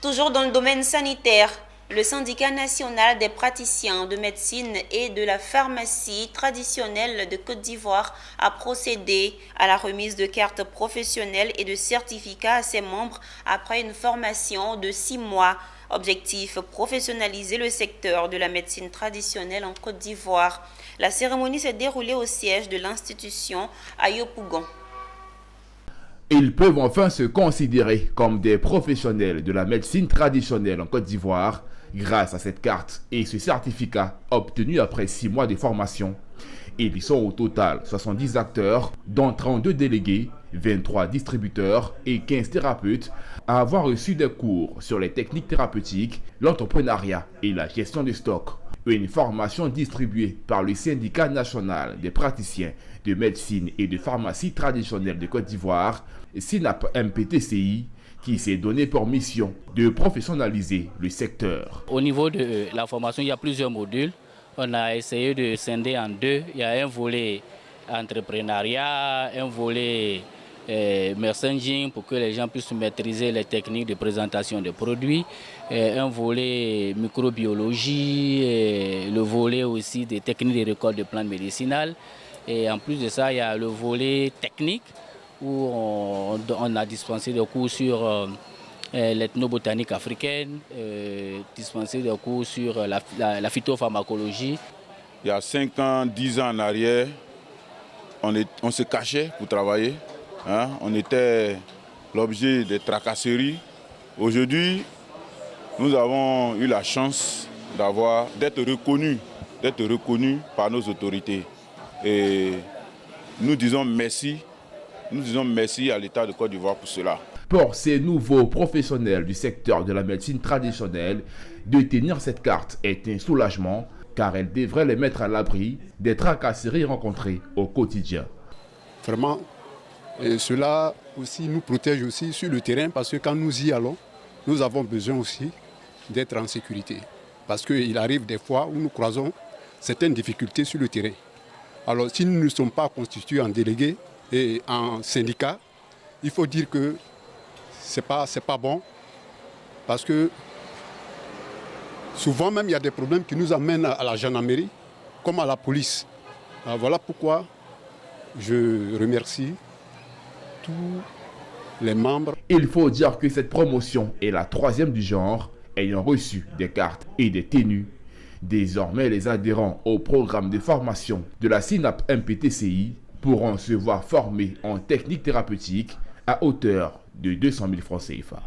Toujours dans le domaine sanitaire, le syndicat national des praticiens de médecine et de la pharmacie traditionnelle de Côte d'Ivoire a procédé à la remise de cartes professionnelles et de certificats à ses membres après une formation de 6 mois. Objectif, professionnaliser le secteur de la médecine traditionnelle en Côte d'Ivoire. La cérémonie s'est déroulée au siège de l'institution à Yopougon. Ils peuvent enfin se considérer comme des professionnels de la médecine traditionnelle en Côte d'Ivoire grâce à cette carte et ce certificat obtenu après 6 mois de formation. Ils sont au total 70 acteurs, dont 32 délégués, 23 distributeurs et 15 thérapeutes à avoir reçu des cours sur les techniques thérapeutiques, l'entrepreneuriat et la gestion des stocks. Une formation distribuée par le syndicat national des praticiens de médecine et de pharmacie traditionnelle de Côte d'Ivoire, SYNAP-MPTCI, qui s'est donné pour mission de professionnaliser le secteur. Au niveau de la formation, il y a plusieurs modules. On a essayé de scinder en deux. Il y a un volet entrepreneuriat, un volet messaging pour que les gens puissent maîtriser les techniques de présentation de produits, un volet microbiologie, le volet aussi des techniques de récolte de plantes médicinales. Et en plus de ça, il y a le volet technique où on a dispensé des cours sur l'ethnobotanique africaine, dispensé des cours sur la phytopharmacologie. Il y a 5 ans, 10 ans en arrière, on se cachait pour travailler. Hein? On était l'objet des tracasseries. Aujourd'hui, nous avons eu la chance d'être reconnus par nos autorités. Et nous disons merci à l'État de Côte d'Ivoire pour cela. Pour ces nouveaux professionnels du secteur de la médecine traditionnelle, de tenir cette carte est un soulagement car elle devrait les mettre à l'abri des tracasseries rencontrées au quotidien. Vraiment, et cela aussi nous protège aussi sur le terrain parce que quand nous y allons, nous avons besoin aussi d'être en sécurité. Parce qu'il arrive des fois où nous croisons certaines difficultés sur le terrain. Alors si nous ne sommes pas constitués en délégués et en syndicats, il faut dire que c'est pas bon parce que souvent même il y a des problèmes qui nous amènent à la gendarmerie comme à la police. Alors, voilà pourquoi je remercie tous les membres. Il faut dire que cette promotion est la 3e du genre ayant reçu des cartes et des tenues. Désormais, les adhérents au programme de formation de la SYNAP-MPTCI pourront se voir formés en technique thérapeutique à hauteur de 200 000 francs CFA.